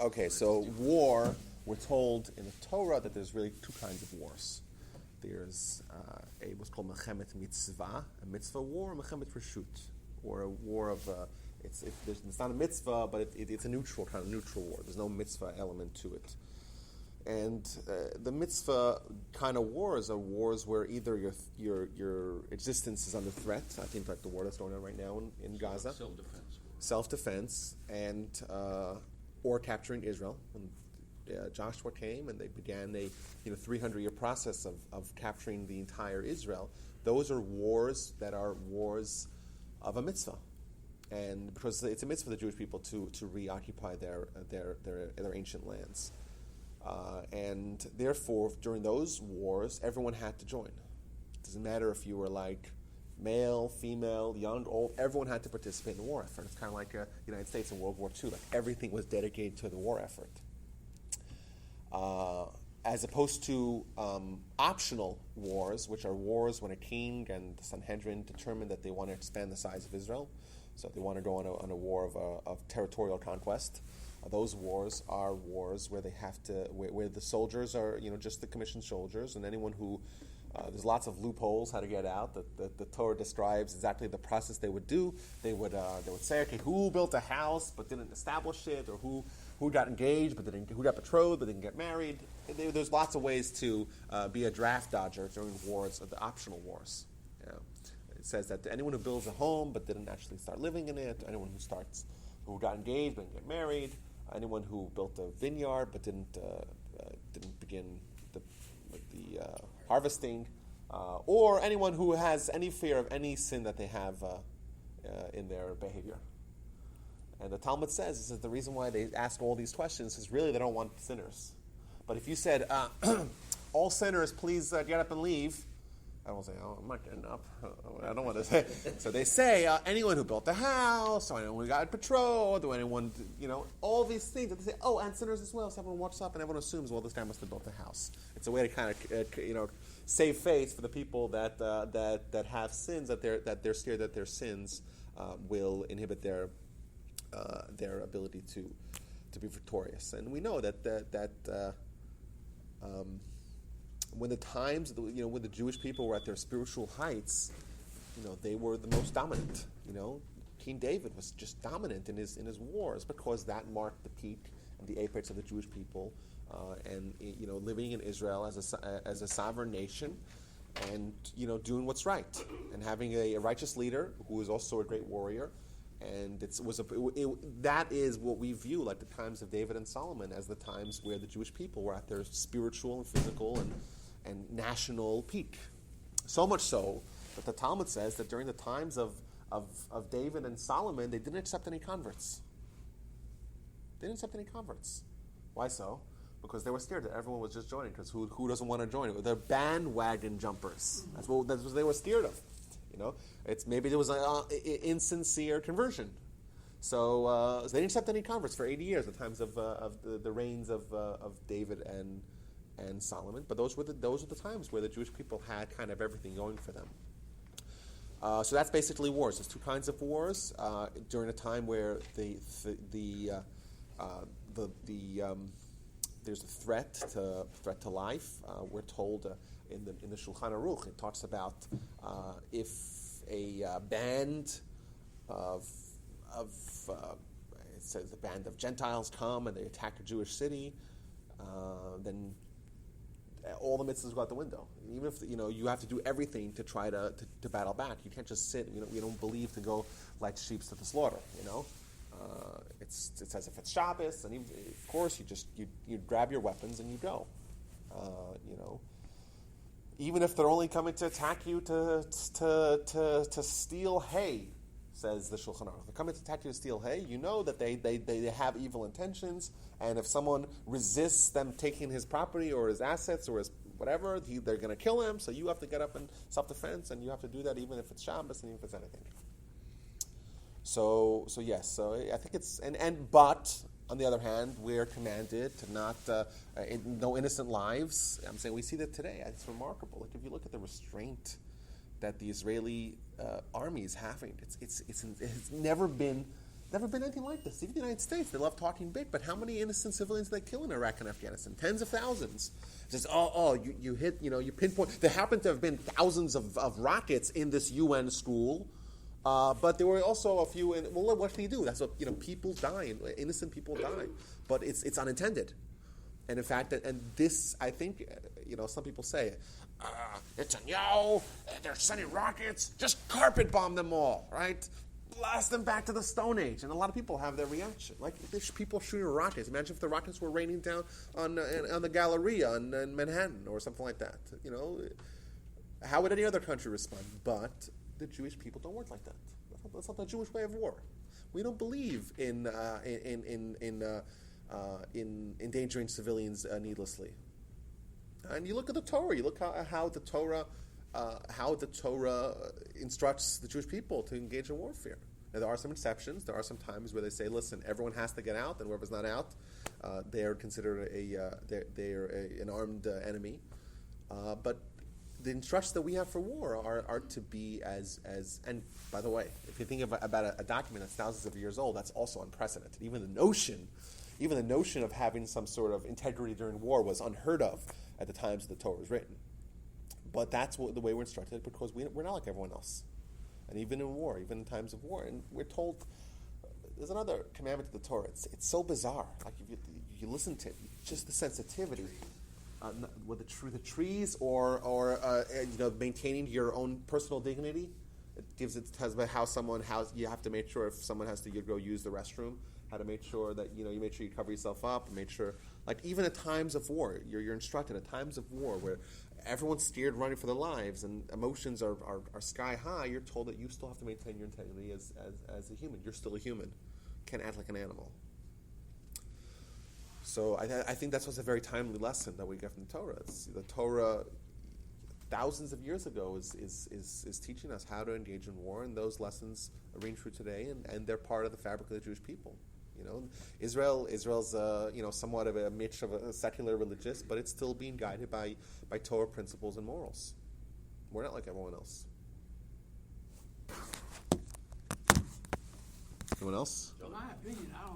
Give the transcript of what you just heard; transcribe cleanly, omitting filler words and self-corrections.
Okay, so war, we're told in the Torah that there's really two kinds of wars. There's what's called Mechemet Mitzvah, a mitzvah war, and Mechemet Reshut, or a war of, it's not a mitzvah, but it's a neutral war. There's no mitzvah element to it. And the mitzvah kind of wars are wars where either your existence is under threat. I think like the war that's going on right now in Gaza. Self-defense, and or capturing Israel. When Joshua came and they began a 300-year process of capturing the entire Israel. Those are wars that are wars of a mitzvah, and because it's a mitzvah for the Jewish people to reoccupy their ancient lands, and therefore during those wars everyone had to join. It doesn't matter if you were like male, female, young, old, everyone had to participate in the war effort. It's kind of like the United States in World War II. Like everything was dedicated to the war effort. As opposed to optional wars, which are wars when a king and the Sanhedrin determine that they want to expand the size of Israel, so they want to go on a war of territorial conquest. Those wars are wars where they have to, where the soldiers are, just the commissioned soldiers, and anyone who there's lots of loopholes how to get out. The Torah describes exactly the process they would do. They would say, okay, who built a house but didn't establish it, or who got engaged but who got betrothed but didn't get married. There's lots of ways to be a draft dodger during wars, or the optional wars. It says that anyone who builds a home but didn't actually start living in it, anyone who got engaged but didn't get married, anyone who built a vineyard but didn't begin the harvesting, or anyone who has any fear of any sin that they have in their behavior. And the Talmud says the reason why they ask all these questions is really they don't want sinners. But if you said, all sinners, please get up and leave, I won't say, I'm not getting up. I don't want to say. So they say, anyone who built a house, or anyone who got betrothed, or anyone, all these things. And they say, and sinners as well. So everyone walks up and everyone assumes, this guy must have built a house. It's a way to kind of, save face for the people that have sins, that they're scared that their sins will inhibit their ability to be victorious. And we know that when the times, when the Jewish people were at their spiritual heights, they were the most dominant. King David was just dominant in his wars because that marked the peak and the apex of the Jewish people, and living in Israel as a sovereign nation, and doing what's right, and having a righteous leader who is also a great warrior. And that is what we view like the times of David and Solomon as the times where the Jewish people were at their spiritual and physical and national peak. So much so that the Talmud says that during the times of David and Solomon, they didn't accept any converts. They didn't accept any converts. Why so? Because they were scared that everyone was just joining, because who doesn't want to join? They're bandwagon jumpers. That's what they were scared of. It's maybe there was an insincere conversion. So they didn't accept any converts for 80 years, the times of the reigns of David and Solomon. But those were the times where the Jewish people had kind of everything going for them. So that's basically wars. There's two kinds of wars during a time where there's a threat to life. We're told in the Shulchan Aruch, it talks about if a band it says a band of Gentiles come and they attack a Jewish city, then all the mitzvahs go out the window. Even if you have to do everything to try to battle back. You can't just sit. We don't believe to go like sheep to the slaughter. It's as if it's Shabbos, and of course you grab your weapons and you go. Even if they're only coming to attack you to steal hay, says the Shulchan Aruch. They're coming to attack you to steal hay. You know that they have evil intentions, and if someone resists them taking his property or his assets or his whatever, they're going to kill him. So you have to get up in self-defense, and you have to do that even if it's Shabbos and even if it's anything. So yes. So I think it's but on the other hand, we're commanded to not no innocent lives. I'm saying we see that today. It's remarkable. Like if you look at the restraint that the Israeli army is having, it's never been Never been anything like this. Even the United States, they love talking big, but how many innocent civilians did they kill in Iraq and Afghanistan? Tens of thousands. It's just, you hit, you pinpoint. There happened to have been thousands of rockets in this UN school, but there were also a few. Well, what can you do? That's what people die, innocent people die, but it's unintended. And in fact, and this, I think, some people say, it's they're sending rockets, just carpet bomb them all, right? Blast them back to the Stone Age. And a lot of people have their reaction. Like, there's people shooting rockets. Imagine if the rockets were raining down on the Galleria in Manhattan or something like that. How would any other country respond? But the Jewish people don't work like that. That's not the Jewish way of war. We don't believe in endangering civilians needlessly. And you look at the Torah. You look how the Torah instructs the Jewish people to engage in warfare. Now, there are some exceptions. There are some times where they say, "Listen, everyone has to get out, and whoever's not out, they are considered an armed enemy." But the instructions that we have for war are to be as. And by the way, if you think about a document that's thousands of years old, that's also unprecedented. Even the notion of having some sort of integrity during war was unheard of at the times the Torah was written. But that's the way we're instructed, because we're not like everyone else. And even in war, even in times of war, and we're told, there's another commandment to the Torah. It's so bizarre. Like if you listen to it, just the sensitivity, with the trees or maintaining your own personal dignity. It tells about how you have to make sure if someone has to go use the restroom, how to make sure that you make sure you cover yourself up, and make sure, like even at times of war, you're instructed at times of war where everyone's scared, running for their lives, and emotions are sky high. You're told that you still have to maintain your integrity as a human. You're still a human. Can't act like an animal. So I think that's what's a very timely lesson that we get from the Torah. The Torah, thousands of years ago, is teaching us how to engage in war, and those lessons ring true today, and they're part of the fabric of the Jewish people. Israel's somewhat of a mix of a secular religious, but it's still being guided by Torah principles and morals. We're not like everyone else. Anyone else? In my opinion, I don't